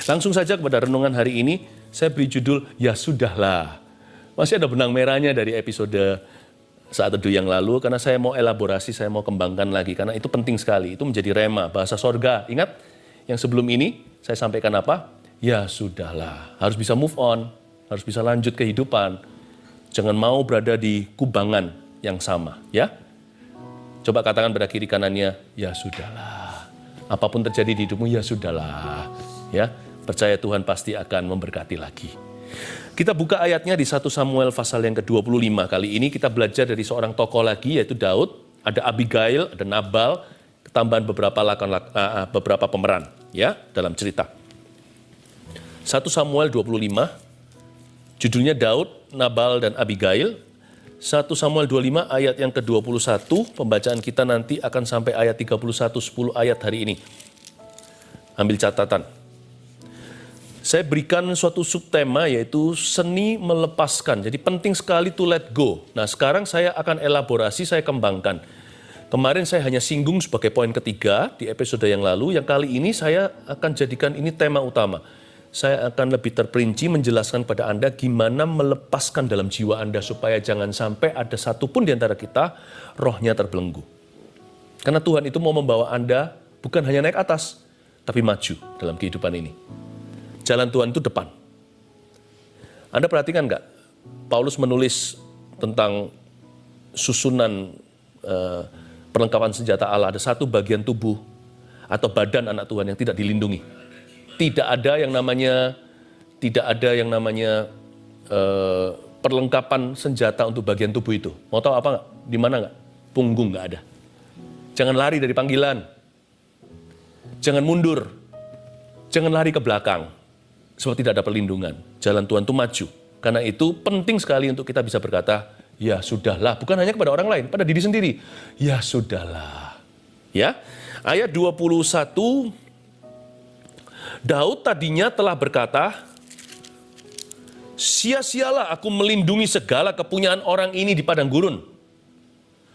Langsung saja kepada renungan hari ini, saya beri judul, Ya Sudahlah. Masih ada benang merahnya dari episode saat teduh yang lalu, karena saya mau elaborasi, saya mau kembangkan lagi, karena itu penting sekali, itu menjadi rema, bahasa sorga. Ingat, yang sebelum ini saya sampaikan apa? Ya sudahlah, harus bisa move on, harus bisa lanjut kehidupan. Jangan mau berada di kubangan yang sama, ya. Coba katakan pada kiri kanannya, ya sudahlah. Apapun terjadi di hidupmu, ya sudahlah. Ya, percaya Tuhan pasti akan memberkati lagi. Kita buka ayatnya di 1 Samuel pasal yang ke-25. Kali ini kita belajar dari seorang tokoh lagi, yaitu Daud. Ada Abigail, ada Nabal, ketambahan beberapa pemeran ya dalam cerita. 1 Samuel 25, judulnya Daud, Nabal, dan Abigail. 1 Samuel 25 ayat yang ke-21, pembacaan kita nanti akan sampai ayat 31, 10 ayat hari ini. Ambil catatan. Saya berikan suatu subtema yaitu seni melepaskan. Jadi penting sekali to let go. Nah sekarang saya akan elaborasi, saya kembangkan. Kemarin saya hanya singgung sebagai poin ketiga di episode yang lalu. Yang kali ini saya akan jadikan ini tema utama. Saya akan lebih terperinci menjelaskan pada Anda gimana melepaskan dalam jiwa Anda supaya jangan sampai ada satupun di antara kita rohnya terbelenggu. Karena Tuhan itu mau membawa Anda bukan hanya naik atas, tapi maju dalam kehidupan ini. Jalan Tuhan itu depan. Anda perhatikan nggak? Paulus menulis tentang susunan perlengkapan senjata Allah. Ada satu bagian tubuh atau badan anak Tuhan yang tidak dilindungi. Tidak ada yang namanya perlengkapan senjata untuk bagian tubuh itu. Mau tahu apa nggak? Di mana nggak? Punggung nggak ada. Jangan lari dari panggilan. Jangan mundur. Jangan lari ke belakang. Sebab tidak ada perlindungan. Jalan Tuhan itu maju. Karena itu penting sekali untuk kita bisa berkata, ya sudahlah. Bukan hanya kepada orang lain, pada diri sendiri. Ya sudahlah. Ya. Ayat 21, Daud tadinya telah berkata, sia-sialah aku melindungi segala kepunyaan orang ini di padang gurun.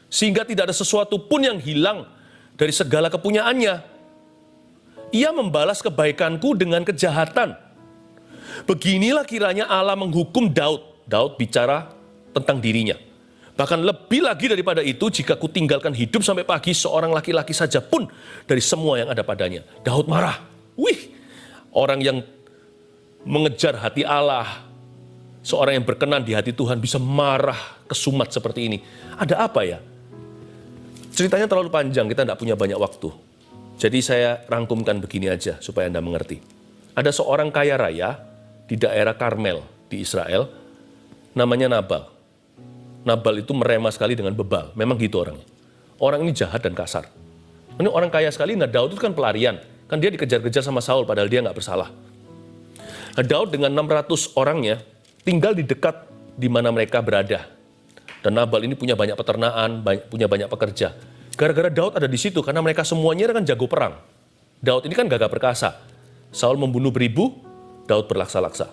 Sehingga tidak ada sesuatu pun yang hilang dari segala kepunyaannya. Ia membalas kebaikanku dengan kejahatan. Beginilah kiranya Allah menghukum Daud. Daud bicara tentang dirinya. Bahkan lebih lagi daripada itu, jika ku tinggalkan hidup sampai pagi, seorang laki-laki saja pun dari semua yang ada padanya. Daud marah. Wih, orang yang mengejar hati Allah, seorang yang berkenan di hati Tuhan bisa marah kesumat seperti ini. Ada apa ya? Ceritanya terlalu panjang, kita tidak punya banyak waktu. Jadi saya rangkumkan begini aja supaya Anda mengerti. Ada seorang kaya raya di daerah Karmel di Israel, namanya Nabal. Nabal itu meremah sekali dengan bebal, memang gitu orangnya. Orang ini jahat dan kasar. Ini orang kaya sekali, nah Daud itu kan pelarian. Kan dia dikejar-kejar sama Saul, padahal dia nggak bersalah. Nah, Daud dengan 600 orangnya tinggal di dekat di mana mereka berada. Dan Nabal ini punya banyak peternakan, punya banyak pekerja. Gara-gara Daud ada di situ, karena mereka semuanya kan jago perang. Daud ini kan gagah perkasa. Saul membunuh beribu, Daud berlaksa-laksa.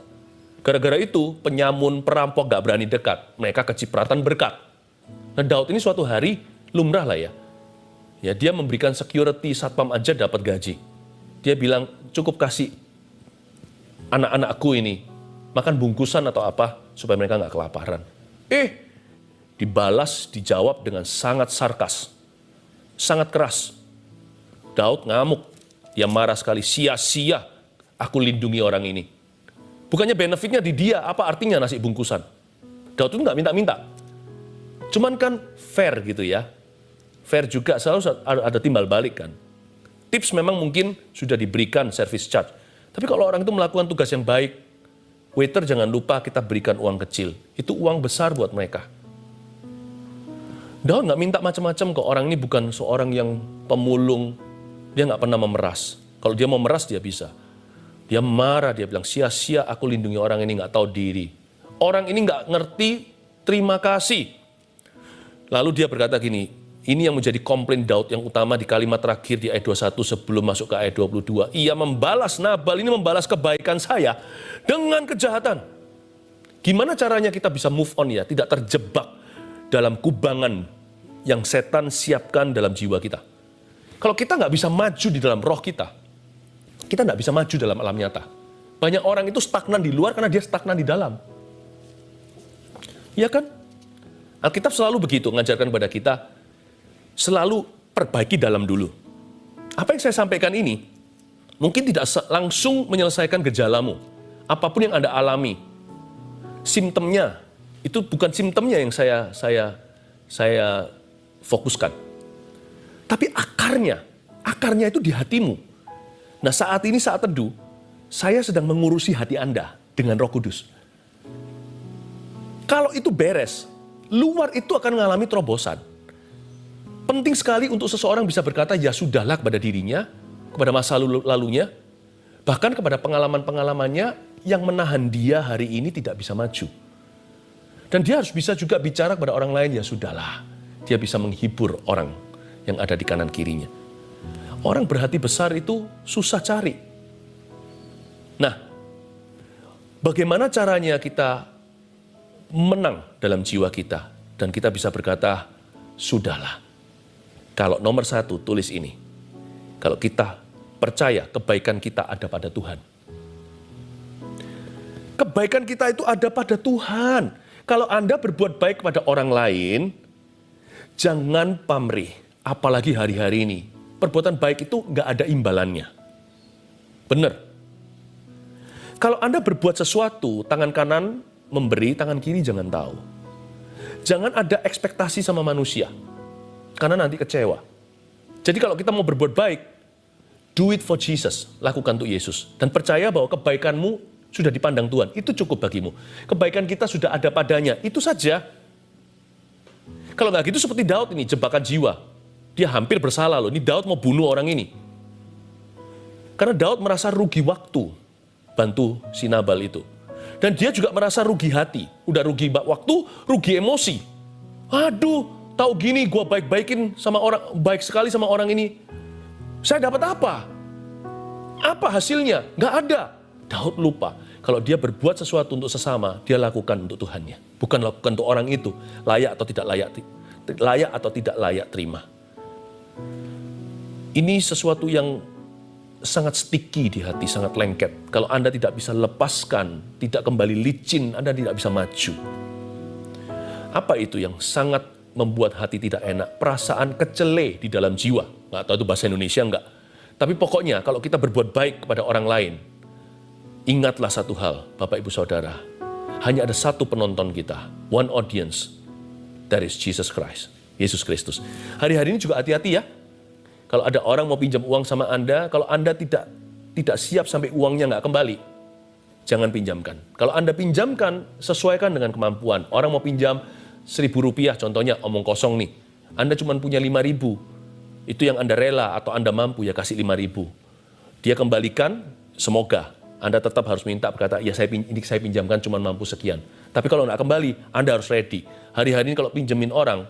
Gara-gara itu, penyamun, perampok gak berani dekat. Mereka kecipratan berkat. Nah, Daud ini suatu hari, lumrah lah ya. Ya, dia memberikan security, satpam aja dapat gaji. Dia bilang, cukup kasih anak-anakku ini makan bungkusan atau apa, supaya mereka gak kelaparan. Dibalas, dijawab dengan sangat sarkas. Sangat keras. Daud ngamuk. Dia marah sekali, sia-sia aku lindungi orang ini. Bukannya benefitnya di dia, apa artinya nasi bungkusan? Daud itu nggak minta-minta. Cuman kan fair gitu ya. Fair juga selalu ada timbal balik kan. Tips memang mungkin sudah diberikan service charge. Tapi kalau orang itu melakukan tugas yang baik, waiter jangan lupa kita berikan uang kecil. Itu uang besar buat mereka. Daud nggak minta macam-macam kok. Orang ini bukan seorang yang pemulung. Dia nggak pernah memeras. Kalau dia mau meras dia bisa. Dia marah, dia bilang, sia-sia aku lindungi orang ini nggak tahu diri. Orang ini nggak ngerti terima kasih. Lalu dia berkata gini, ini yang menjadi komplain Daud yang utama di kalimat terakhir di ayat 21 sebelum masuk ke ayat 22. Ia membalas, Nabal ini membalas kebaikan saya dengan kejahatan. Gimana caranya kita bisa move on ya, tidak terjebak dalam kubangan yang setan siapkan dalam jiwa kita. Kalau kita nggak bisa maju di dalam roh kita nggak bisa maju dalam alam nyata. Banyak orang itu stagnan di luar karena dia stagnan di dalam. Iya kan? Alkitab selalu begitu, mengajarkan kepada kita, selalu perbaiki dalam dulu. Apa yang saya sampaikan ini, mungkin tidak langsung menyelesaikan gejalamu. Apapun yang Anda alami, simptomnya, itu bukan simptomnya yang saya fokuskan. Tapi akarnya itu di hatimu. Nah saat ini, saat teduh, saya sedang mengurusi hati Anda dengan Roh Kudus. Kalau itu beres, luar itu akan mengalami terobosan. Penting sekali untuk seseorang bisa berkata, ya sudahlah kepada dirinya, kepada masa lalunya, bahkan kepada pengalaman-pengalamannya yang menahan dia hari ini tidak bisa maju. Dan dia harus bisa juga bicara kepada orang lain, ya sudahlah. Dia bisa menghibur orang yang ada di kanan kirinya. Orang berhati besar itu susah cari. Nah, bagaimana caranya kita menang dalam jiwa kita dan kita bisa berkata, sudahlah. Kalau nomor satu, tulis ini. Kalau kita percaya kebaikan kita ada pada Tuhan. Kebaikan kita itu ada pada Tuhan. Kalau Anda berbuat baik kepada orang lain, jangan pamrih. Apalagi hari-hari ini. Perbuatan baik itu nggak ada imbalannya. Benar. Kalau Anda berbuat sesuatu, tangan kanan memberi, tangan kiri jangan tahu. Jangan ada ekspektasi sama manusia. Karena nanti kecewa. Jadi kalau kita mau berbuat baik, do it for Jesus. Lakukan untuk Yesus. Dan percaya bahwa kebaikanmu sudah dipandang Tuhan. Itu cukup bagimu. Kebaikan kita sudah ada padanya. Itu saja. Kalau nggak gitu seperti Daud ini, jebakan jiwa. Dia hampir bersalah loh. Ini Daud mau bunuh orang ini. Karena Daud merasa rugi waktu bantu si Nabal itu. Dan dia juga merasa rugi hati. Udah rugi waktu, rugi emosi. Aduh, tahu gini gue baik-baikin sama orang, baik sekali sama orang ini. Saya dapat apa? Apa hasilnya? Nggak ada. Daud lupa. Kalau dia berbuat sesuatu untuk sesama, dia lakukan untuk Tuhannya. Bukan lakukan untuk orang itu. Layak atau tidak layak terima. Ini sesuatu yang sangat sticky di hati, sangat lengket. Kalau Anda tidak bisa lepaskan, tidak kembali licin, Anda tidak bisa maju. Apa itu yang sangat membuat hati tidak enak? Perasaan kecele di dalam jiwa. Nggak tahu itu bahasa Indonesia enggak. Tapi pokoknya kalau kita berbuat baik kepada orang lain, ingatlah satu hal, Bapak Ibu Saudara. Hanya ada satu penonton kita. One audience. That is Jesus Christ. Yesus Kristus. Hari-hari ini juga hati-hati ya. Kalau ada orang mau pinjam uang sama Anda, kalau Anda tidak siap sampai uangnya nggak kembali, jangan pinjamkan. Kalau Anda pinjamkan, sesuaikan dengan kemampuan. Orang mau pinjam Rp1.000, contohnya omong kosong nih. Anda cuma punya 5.000, itu yang Anda rela atau Anda mampu ya kasih 5.000. Dia kembalikan, semoga. Anda tetap harus minta berkata, ya ini saya pinjamkan cuma mampu sekian. Tapi kalau nggak kembali, Anda harus ready. Hari-hari ini kalau pinjemin orang,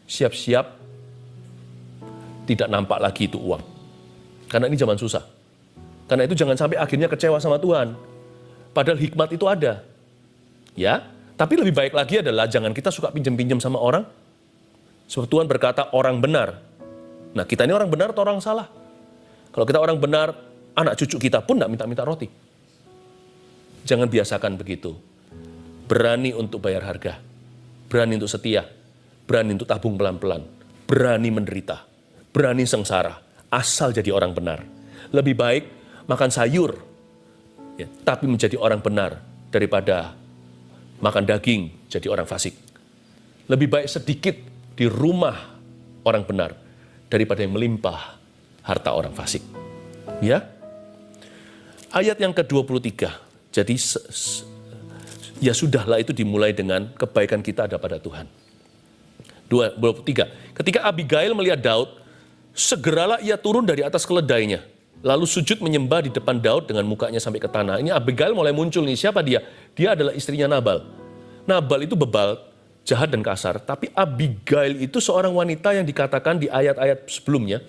siap-siap tidak nampak lagi itu uang. Karena ini zaman susah. Karena itu jangan sampai akhirnya kecewa sama Tuhan. Padahal hikmat itu ada. Ya, tapi lebih baik lagi adalah jangan kita suka pinjam-pinjam sama orang. Sebab Tuhan berkata orang benar. Nah kita ini orang benar atau orang salah? Kalau kita orang benar, anak cucu kita pun tidak minta-minta roti. Jangan biasakan begitu. Berani untuk bayar harga. Berani untuk setia. Berani untuk tabung pelan-pelan. Berani menderita. Berani sengsara. Asal jadi orang benar. Lebih baik makan sayur. Ya, tapi menjadi orang benar. Daripada makan daging jadi orang fasik. Lebih baik sedikit di rumah orang benar. Daripada yang melimpah harta orang fasik. Ya. Ayat yang ke-23. Jadi ya sudahlah itu dimulai dengan kebaikan kita ada pada Tuhan. 23. Ketika Abigail melihat Daud, segeralah ia turun dari atas keledainya. Lalu sujud menyembah di depan Daud dengan mukanya sampai ke tanah. Ini Abigail mulai muncul nih. Siapa dia? Dia adalah istrinya Nabal. Nabal itu bebal, jahat dan kasar. Tapi Abigail itu seorang wanita yang dikatakan di ayat-ayat sebelumnya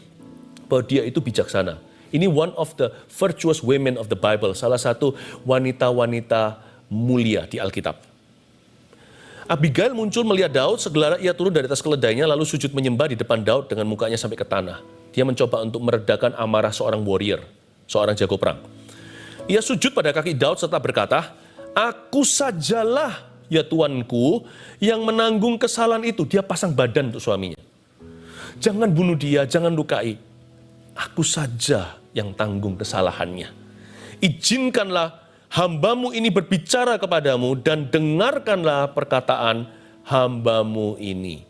bahwa dia itu bijaksana. Ini one of the virtuous women of the Bible. Salah satu wanita-wanita mulia di Alkitab. Abigail muncul melihat Daud, segera ia turun dari atas keledainya lalu sujud menyembah di depan Daud dengan mukanya sampai ke tanah. Dia mencoba untuk meredakan amarah seorang warrior, seorang jago perang. Ia sujud pada kaki Daud serta berkata, "Aku sajalah ya Tuanku yang menanggung kesalahan itu." Dia pasang badan untuk suaminya. Jangan bunuh dia, jangan lukai. Aku saja yang tanggung kesalahannya. Izinkanlah hambamu ini berbicara kepadamu dan dengarkanlah perkataan hambamu ini.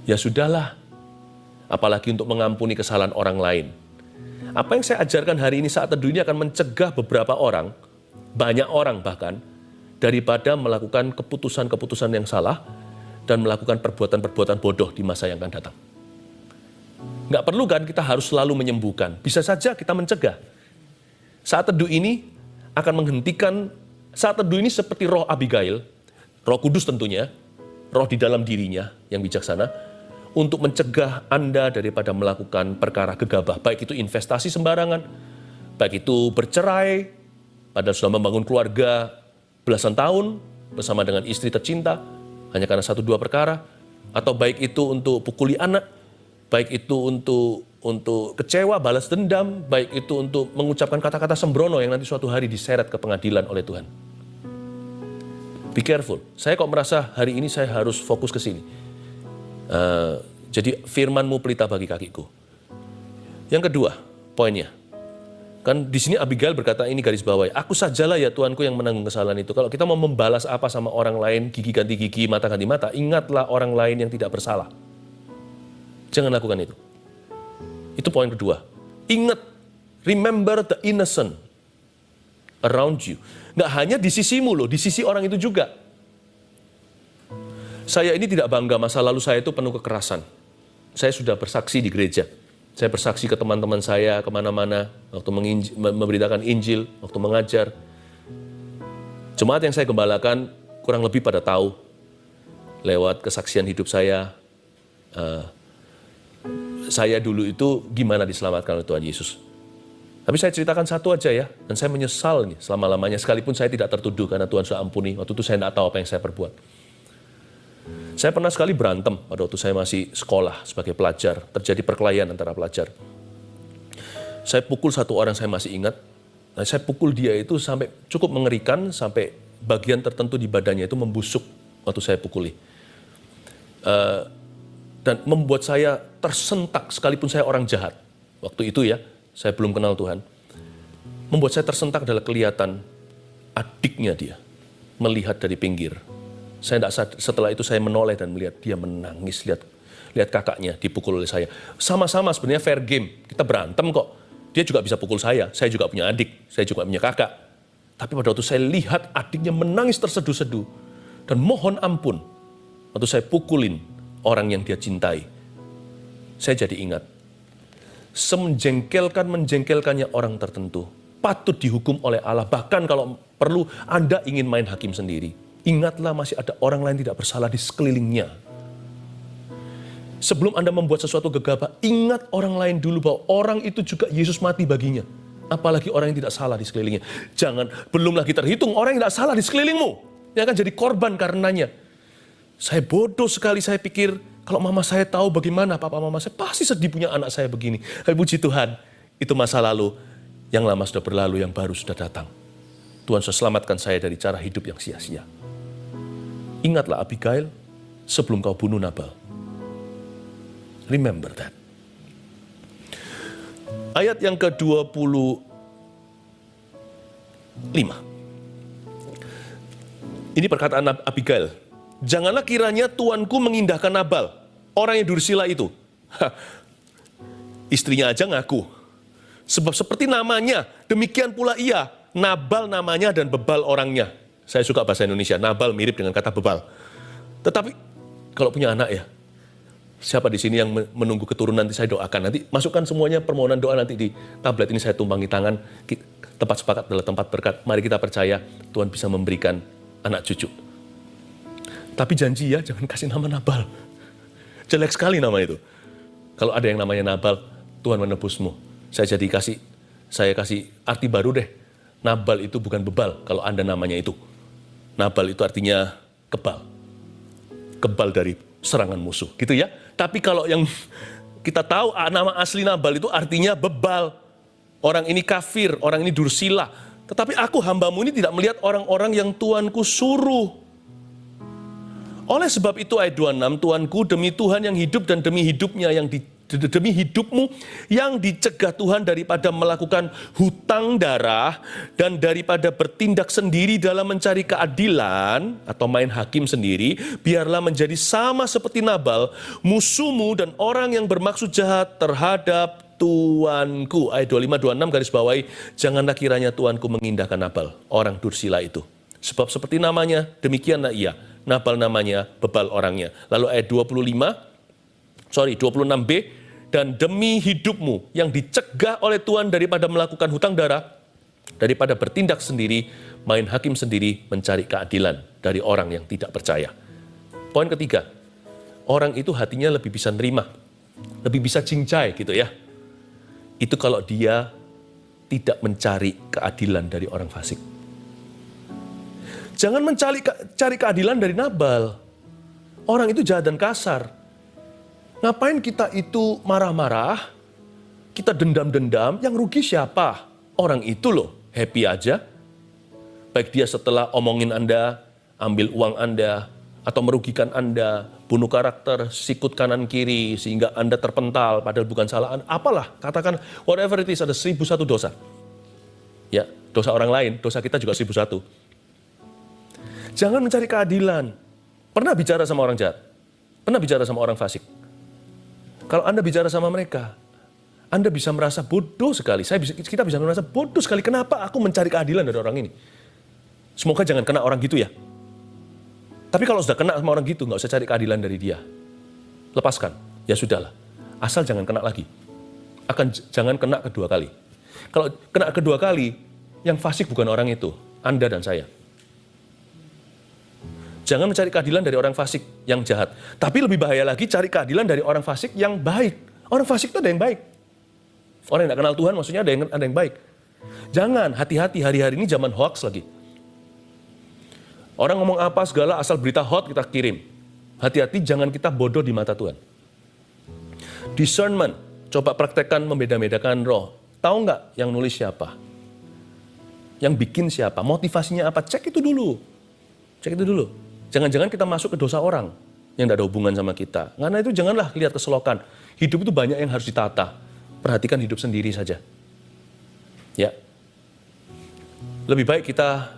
Ya sudahlah, apalagi untuk mengampuni kesalahan orang lain. Apa yang saya ajarkan hari ini saat teduh ini akan mencegah beberapa orang, banyak orang bahkan, daripada melakukan keputusan-keputusan yang salah dan melakukan perbuatan-perbuatan bodoh di masa yang akan datang. Nggak perlu kan kita harus selalu menyembuhkan, bisa saja kita mencegah. Saat teduh ini akan menghentikan, saat teduh ini seperti roh Abigail, roh kudus tentunya, roh di dalam dirinya yang bijaksana, untuk mencegah Anda daripada melakukan perkara gegabah, baik itu investasi sembarangan, baik itu bercerai, padahal sudah membangun keluarga belasan tahun bersama dengan istri tercinta, hanya karena 1-2 perkara, atau baik itu untuk pukuli anak, baik itu untuk kecewa, balas dendam, baik itu untuk mengucapkan kata-kata sembrono yang nanti suatu hari diseret ke pengadilan oleh Tuhan. Be careful. Saya kok merasa hari ini saya harus fokus ke sini. Jadi firman-Mu pelita bagi kakiku. Yang kedua, poinnya. Kan di sini Abigail berkata, ini garis bawahi, aku sajalah ya Tuanku yang menanggung kesalahan itu. Kalau kita mau membalas apa sama orang lain, gigi ganti gigi, mata ganti mata, ingatlah orang lain yang tidak bersalah. Jangan lakukan itu. Itu poin kedua. Ingat, remember the innocent around you. Nggak hanya di sisimu loh, di sisi orang itu juga. Saya ini tidak bangga, masa lalu saya itu penuh kekerasan. Saya sudah bersaksi di gereja. Saya bersaksi ke teman-teman saya kemana-mana, waktu memberitakan Injil, waktu mengajar. Jemaat yang saya gembalakan kurang lebih pada tahu, lewat kesaksian hidup saya dulu itu gimana diselamatkan oleh Tuhan Yesus. Tapi saya ceritakan satu aja ya, dan saya menyesal nih selama-lamanya, sekalipun saya tidak tertuduh karena Tuhan sudah ampuni. Waktu itu saya tidak tahu apa yang saya perbuat. Saya pernah sekali berantem pada waktu saya masih sekolah sebagai pelajar, terjadi perkelahian antara pelajar. Saya pukul satu orang, saya masih ingat. Nah, saya pukul dia itu sampai cukup mengerikan, sampai bagian tertentu di badannya itu membusuk waktu saya pukuli. Dan membuat saya tersentak, sekalipun saya orang jahat. Waktu itu ya, saya belum kenal Tuhan. Membuat saya tersentak adalah kelihatan adiknya dia, melihat dari pinggir. Saya tidak sadar, setelah itu saya menoleh dan melihat dia menangis, lihat kakaknya dipukul oleh saya. Sama-sama sebenarnya fair game, kita berantem kok. Dia juga bisa pukul saya juga punya adik, saya juga punya kakak. Tapi pada waktu saya lihat adiknya menangis terseduh-seduh dan mohon ampun, waktu saya pukulin orang yang dia cintai, saya jadi ingat, semenjengkelkannya orang tertentu, patut dihukum oleh Allah. Bahkan kalau perlu Anda ingin main hakim sendiri, ingatlah masih ada orang lain tidak bersalah di sekelilingnya. Sebelum Anda membuat sesuatu gegabah, ingat orang lain dulu bahwa orang itu juga Yesus mati baginya. Apalagi orang yang tidak salah di sekelilingnya. Jangan, belum lagi terhitung orang yang tidak salah di sekelilingmu, yang akan jadi korban karenanya. Saya bodoh sekali, saya pikir kalau mama saya tahu bagaimana papa mama saya, pasti sedih punya anak saya begini. Tapi puji Tuhan, itu masa lalu, yang lama sudah berlalu, yang baru sudah datang. Tuhan sudah selamatkan saya dari cara hidup yang sia-sia. Ingatlah Abigail, sebelum kau bunuh Nabal. Remember that. Ayat yang ke-25. Ini perkataan Abigail. Janganlah kiranya Tuanku mengindahkan Nabal, orang yang dursila itu. Istrinya aja ngaku. Sebab seperti namanya, demikian pula ia. Nabal namanya dan bebal orangnya. Saya suka bahasa Indonesia, Nabal mirip dengan kata bebal. Tetapi kalau punya anak ya, siapa di sini yang menunggu keturunan, nanti saya doakan. Nanti masukkan semuanya permohonan doa nanti di tablet ini, saya tumpangi tangan. Tempat sepakat adalah tempat berkat. Mari kita percaya Tuhan bisa memberikan anak cucu. Tapi janji ya, jangan kasih nama Nabal. Jelek sekali nama itu. Kalau ada yang namanya Nabal, Tuhan menebusmu. Saya kasih arti baru deh. Nabal itu bukan bebal kalau Anda namanya itu. Nabal itu artinya kebal. Kebal dari serangan musuh, gitu ya. Tapi kalau yang kita tahu nama asli Nabal itu artinya bebal. orang ini kafir, orang ini dursila. Tetapi aku hambamu ini tidak melihat orang-orang yang Tuanku suruh. Oleh sebab itu ayat 26, Tuanku demi Tuhan yang hidup dan demi hidupnya demi hidupmu yang dicegah Tuhan daripada melakukan hutang darah dan daripada bertindak sendiri dalam mencari keadilan atau main hakim sendiri, biarlah menjadi sama seperti Nabal, musuhmu dan orang yang bermaksud jahat terhadap Tuanku. Ayat 25, 26 garis bawahi, janganlah kiranya Tuanku mengindahkan Nabal, orang dursila itu. Sebab seperti namanya, demikianlah ia. Nabal namanya, bebal orangnya. Lalu ayat 26b, dan demi hidupmu yang dicegah oleh Tuhan daripada melakukan hutang darah, daripada bertindak sendiri, main hakim sendiri, mencari keadilan dari orang yang tidak percaya. Poin ketiga, orang itu hatinya lebih bisa nerima, lebih bisa cincai gitu ya. Itu kalau dia tidak mencari keadilan dari orang fasik. Jangan cari keadilan dari Nabal. Orang itu jahat dan kasar. Ngapain kita itu marah-marah, kita dendam-dendam, yang rugi siapa? Orang itu loh, happy aja. Baik dia setelah omongin Anda, ambil uang Anda, atau merugikan Anda, bunuh karakter, sikut kanan kiri, sehingga Anda terpental, padahal bukan salah Anda. Apalah, katakan whatever it is, ada 1001 dosa. Ya, dosa orang lain, dosa kita juga 1001. Jangan mencari keadilan. Pernah bicara sama orang jahat? Pernah bicara sama orang fasik? Kalau Anda bicara sama mereka, Anda bisa merasa bodoh sekali. Kita bisa merasa bodoh sekali. Kenapa aku mencari keadilan dari orang ini? Semoga jangan kena orang gitu ya. Tapi kalau sudah kena sama orang gitu, nggak usah cari keadilan dari dia. Lepaskan. Ya sudahlah. Asal jangan kena lagi. Jangan kena kedua kali. Kalau kena kedua kali, yang fasik bukan orang itu. Anda dan saya. Jangan mencari keadilan dari orang fasik yang jahat. Tapi lebih bahaya lagi cari keadilan dari orang fasik yang baik. Orang fasik itu ada yang baik. Orang yang tidak kenal Tuhan maksudnya ada yang baik. Jangan, hati-hati, hari-hari ini zaman hoax lagi. Orang ngomong apa segala asal berita hot kita kirim. Hati-hati jangan kita bodoh di mata Tuhan. Discernment, coba praktekkan membeda-bedakan roh. Tahu nggak yang nulis siapa? Yang bikin siapa? Motivasinya apa? Cek itu dulu. Cek itu dulu. Jangan-jangan kita masuk ke dosa orang yang tidak ada hubungan sama kita. Karena itu janganlah lihat keselokan. Hidup itu banyak yang harus ditata. Perhatikan hidup sendiri saja. Ya. Lebih baik kita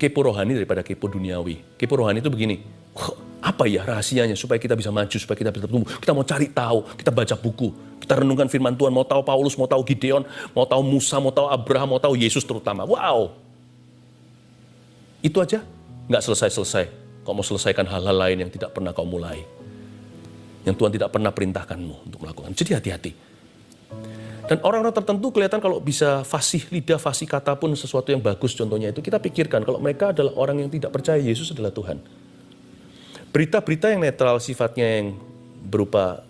kepo rohani daripada kepo duniawi. Kepo rohani itu begini. Apa ya rahasianya supaya kita bisa maju, supaya kita bisa tumbuh. Kita mau cari tahu, kita baca buku. Kita renungkan firman Tuhan, mau tahu Paulus, mau tahu Gideon, mau tahu Musa, mau tahu Abraham, mau tahu Yesus terutama. Wow. Itu aja nggak selesai-selesai. Kau mau selesaikan hal-hal lain yang tidak pernah kau mulai. Yang Tuhan tidak pernah perintahkanmu untuk melakukan. Jadi hati-hati. Dan orang-orang tertentu kelihatan kalau bisa fasih lidah, fasih kata pun sesuatu yang bagus contohnya itu. Kita pikirkan kalau mereka adalah orang yang tidak percaya Yesus adalah Tuhan. Berita-berita yang netral sifatnya yang berupa,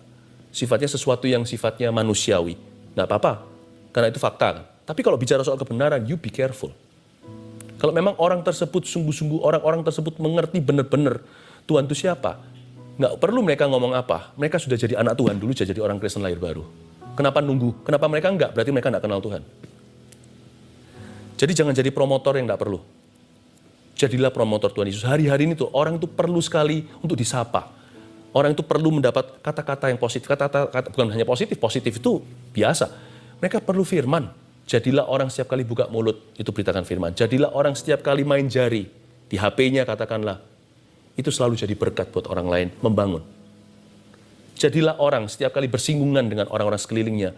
sifatnya sesuatu yang sifatnya manusiawi. Nggak apa-apa, karena itu fakta. Tapi kalau bicara soal kebenaran, you be careful. Kalau memang orang tersebut sungguh-sungguh, orang-orang tersebut mengerti benar-benar Tuhan itu siapa, nggak perlu mereka ngomong apa. Mereka sudah jadi anak Tuhan dulu, jadi orang Kristen lahir baru. Kenapa nunggu? Kenapa mereka enggak? Berarti mereka nggak kenal Tuhan. Jadi jangan jadi promotor yang nggak perlu. Jadilah promotor Tuhan Yesus. Hari-hari ini tuh orang itu perlu sekali untuk disapa. Orang itu perlu mendapat kata-kata yang positif. Kata-kata bukan hanya positif, positif itu biasa. Mereka perlu firman. Jadilah orang setiap kali buka mulut, itu beritakan firman. Jadilah orang setiap kali main jari, di HP-nya katakanlah. Itu selalu jadi berkat buat orang lain, membangun. Jadilah orang setiap kali bersinggungan dengan orang-orang sekelilingnya.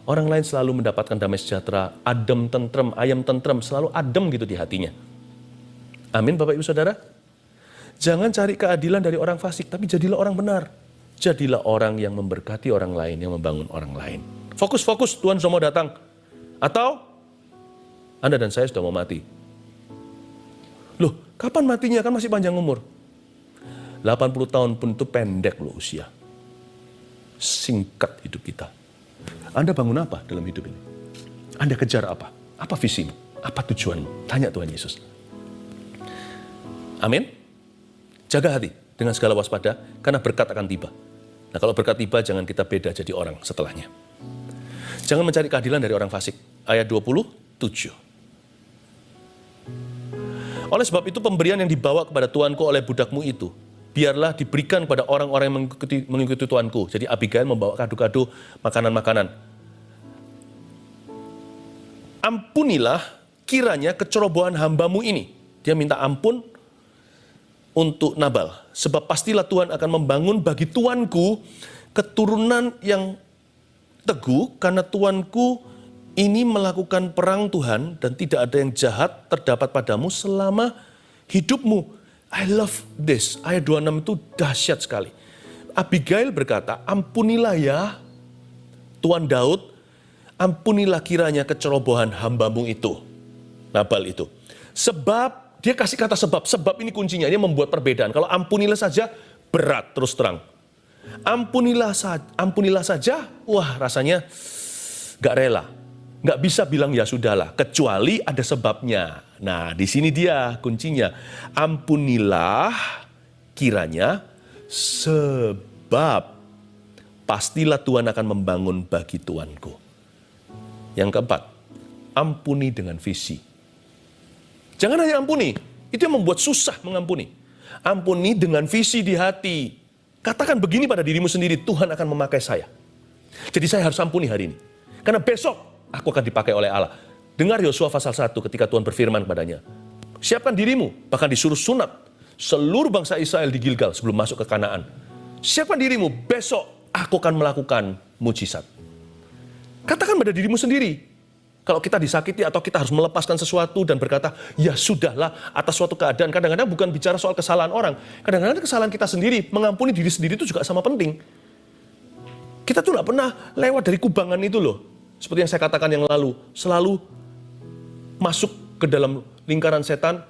Orang lain selalu mendapatkan damai sejahtera, adem, tentrem, ayam tentrem, selalu adem gitu di hatinya. Amin Bapak Ibu Saudara. Jangan cari keadilan dari orang fasik, tapi jadilah orang benar. Jadilah orang yang memberkati orang lain, yang membangun orang lain. Fokus-fokus, Tuhan sudah mau datang. Atau Anda dan saya sudah mau mati. Loh, kapan matinya? Kan masih panjang umur. 80 tahun pun itu pendek loh usia. Singkat hidup kita. Anda bangun apa dalam hidup ini? Anda kejar apa? Apa visimu? Apa tujuanmu? Tanya Tuhan Yesus. Amin. Jaga hati dengan segala waspada, karena berkat akan tiba. Nah kalau berkat tiba, jangan kita beda jadi orang setelahnya. Jangan mencari keadilan dari orang fasik. ayat 27. Oleh sebab itu pemberian yang dibawa kepada tuanku oleh budakmu itu, biarlah diberikan kepada orang-orang yang mengikuti tuanku. Jadi Abigail membawa kado-kado makanan-makanan. Ampunilah kiranya kecerobohan hambamu ini. Dia minta ampun untuk Nabal. Sebab pastilah Tuhan akan membangun bagi tuanku keturunan yang teguh, karena tuanku ini melakukan perang Tuhan dan tidak ada yang jahat terdapat padamu selama hidupmu. I love this. Ayat 26 itu dahsyat sekali. Abigail berkata, ampunilah ya Tuan Daud, ampunilah kiranya kecerobohan hambamu itu. Nabal itu. Sebab, dia kasih kata sebab ini kuncinya, dia membuat perbedaan. Kalau ampunilah saja, berat terus terang. Ampunilah saja, wah rasanya gak rela. Gak bisa bilang ya sudahlah, kecuali ada sebabnya. Nah, di sini dia kuncinya. Ampunilah kiranya sebab pastilah Tuhan akan membangun bagi tuanku. Yang keempat, ampuni dengan visi. Jangan hanya ampuni, itu yang membuat susah mengampuni. Ampuni dengan visi di hati. Katakan begini pada dirimu sendiri, Tuhan akan memakai saya. Jadi saya harus ampuni hari ini. Karena besok aku akan dipakai oleh Allah. Dengar Yosua pasal 1 ketika Tuhan berfirman kepadanya. Siapkan dirimu, bahkan disuruh sunat seluruh bangsa Israel di Gilgal sebelum masuk ke Kanaan. Siapkan dirimu, besok aku akan melakukan mujizat. Katakan pada dirimu sendiri. Kalau kita disakiti atau kita harus melepaskan sesuatu dan berkata, ya sudahlah atas suatu keadaan. Kadang-kadang bukan bicara soal kesalahan orang. Kadang-kadang kesalahan kita sendiri, mengampuni diri sendiri itu juga sama penting. Kita tuh gak pernah lewat dari kubangan itu loh. Seperti yang saya katakan yang lalu, selalu masuk ke dalam lingkaran setan,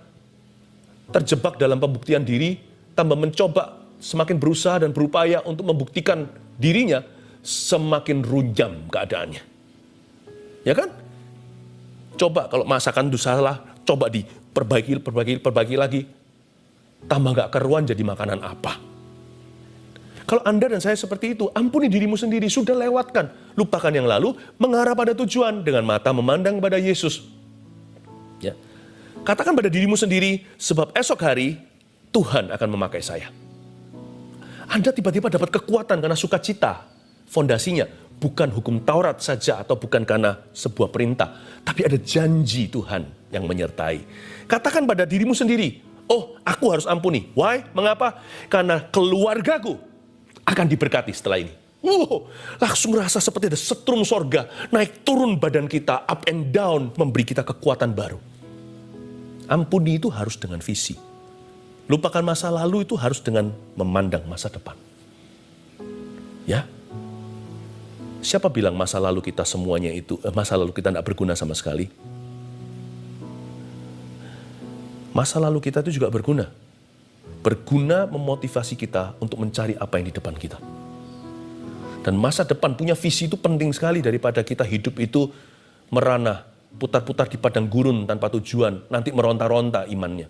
terjebak dalam pembuktian diri, tambah mencoba, semakin berusaha dan berupaya untuk membuktikan dirinya, semakin runyam keadaannya. Ya kan? Coba kalau masakan itu salah, coba diperbaiki lagi. Tambah gak keruan jadi makanan apa. Kalau Anda dan saya seperti itu, ampuni dirimu sendiri, sudah lewatkan. Lupakan yang lalu, mengarah pada tujuan dengan mata memandang pada Yesus. Ya. Katakan pada dirimu sendiri, sebab esok hari Tuhan akan memakai saya. Anda tiba-tiba dapat kekuatan karena sukacita. Fondasinya bukan hukum Taurat saja atau bukan karena sebuah perintah, tapi ada janji Tuhan yang menyertai. Katakan pada dirimu sendiri, oh aku harus ampuni. Why? Mengapa? Karena keluargaku akan diberkati setelah ini. Langsung rasa seperti ada setrum sorga, naik turun badan kita, up and down, memberi kita kekuatan baru. Ampuni itu harus dengan visi. Lupakan masa lalu itu harus dengan memandang masa depan. Ya, siapa bilang masa lalu kita semuanya itu, masa lalu kita tidak berguna sama sekali? Masa lalu kita itu juga berguna. Berguna memotivasi kita untuk mencari apa yang di depan kita. Dan masa depan punya visi itu penting sekali daripada kita hidup itu merana, putar-putar di padang gurun tanpa tujuan, nanti meronta-ronta imannya.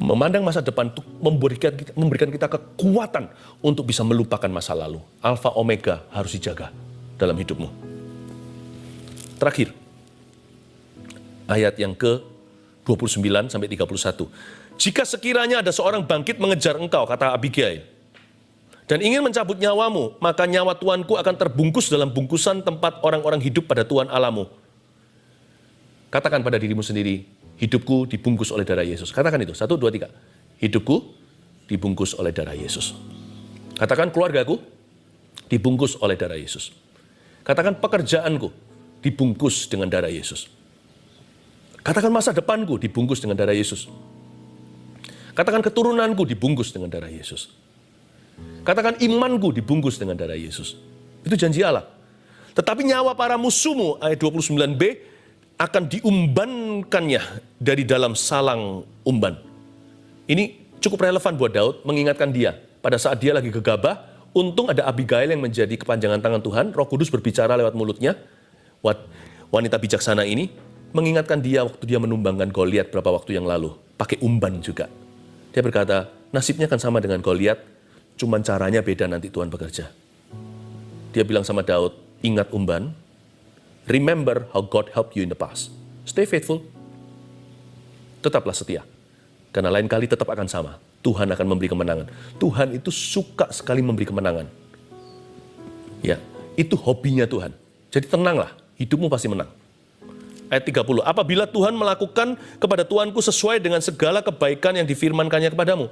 Memandang masa depan itu memberikan kita kekuatan untuk bisa melupakan masa lalu. Alfa Omega harus dijaga dalam hidupmu. Terakhir, ayat yang ke-29 sampai 31. Jika sekiranya ada seorang bangkit mengejar engkau, kata Abigail, dan ingin mencabut nyawamu, maka nyawa tuanku akan terbungkus dalam bungkusan tempat orang-orang hidup pada Tuhan Allahmu. Katakan pada dirimu sendiri, hidupku dibungkus oleh darah Yesus. Katakan itu, 1, 2, 3. Hidupku dibungkus oleh darah Yesus. Katakan keluargaku dibungkus oleh darah Yesus. Katakan pekerjaanku dibungkus dengan darah Yesus. Katakan masa depanku dibungkus dengan darah Yesus. Katakan keturunanku dibungkus dengan darah Yesus. Katakan imanku dibungkus dengan darah Yesus. Itu janji Allah. Tetapi nyawa para musuhmu, ayat 29b, akan diumbankannya dari dalam salang umban. Ini cukup relevan buat Daud, mengingatkan dia. Pada saat dia lagi gegabah, untung ada Abigail yang menjadi kepanjangan tangan Tuhan, Roh Kudus berbicara lewat mulutnya. Wanita bijaksana ini mengingatkan dia waktu dia menumbangkan Goliat berapa waktu yang lalu. Pakai umban juga. Dia berkata, nasibnya akan sama dengan Goliat, cuman caranya beda nanti Tuhan bekerja. Dia bilang sama Daud, ingat umban, Remember how God helped you in the past. Stay faithful. Tetaplah setia. Karena lain kali tetap akan sama. Tuhan akan memberi kemenangan. Tuhan itu suka sekali memberi kemenangan. Ya, itu hobinya Tuhan. Jadi tenanglah, hidupmu pasti menang. Ayat 30, apabila Tuhan melakukan kepada tuanku sesuai dengan segala kebaikan yang difirmankannya kepadamu,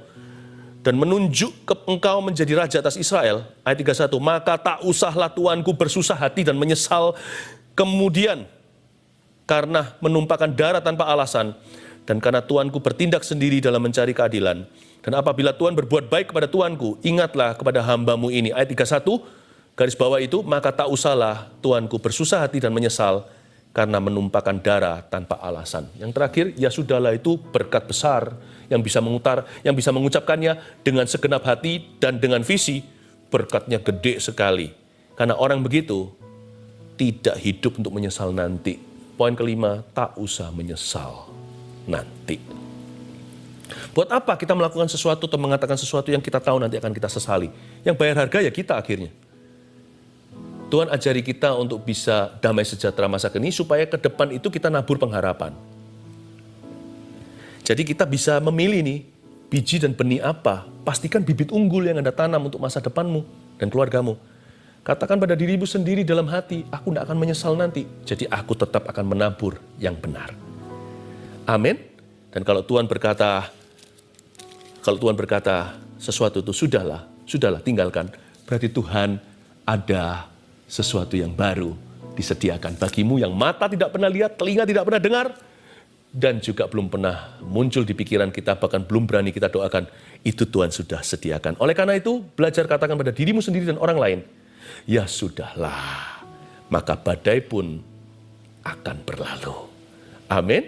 dan menunjuk engkau menjadi raja atas Israel, ayat 31, maka tak usahlah tuanku bersusah hati dan menyesal kemudian, karena menumpahkan darah tanpa alasan, dan karena tuanku bertindak sendiri dalam mencari keadilan. Dan apabila Tuhan berbuat baik kepada tuanku, ingatlah kepada hambamu ini. Ayat 31, garis bawah itu, maka tak usahlah tuanku bersusah hati dan menyesal, karena menumpahkan darah tanpa alasan. Yang terakhir, ya sudahlah, itu berkat besar yang bisa mengucapkannya dengan segenap hati dan dengan visi. Berkatnya gede sekali. Karena orang begitu tidak hidup untuk menyesal nanti. Poin kelima, tak usah menyesal nanti. Buat apa kita melakukan sesuatu atau mengatakan sesuatu yang kita tahu nanti akan kita sesali? Yang bayar harga ya kita akhirnya. Tuhan ajari kita untuk bisa damai sejahtera masa kini supaya ke depan itu kita nabur pengharapan. Jadi kita bisa memilih nih, biji dan benih apa. Pastikan bibit unggul yang Anda tanam untuk masa depanmu dan keluargamu. Katakan pada dirimu sendiri dalam hati, aku tidak akan menyesal nanti. Jadi aku tetap akan menabur yang benar. Amin. Dan kalau Tuhan berkata sesuatu itu sudahlah, tinggalkan. Berarti Tuhan ada sesuatu yang baru disediakan bagimu yang mata tidak pernah lihat, telinga tidak pernah dengar, dan juga belum pernah muncul di pikiran kita, bahkan belum berani kita doakan. Itu Tuhan sudah sediakan. Oleh karena itu, belajar katakan pada dirimu sendiri dan orang lain, ya sudahlah, maka badai pun akan berlalu. Amin.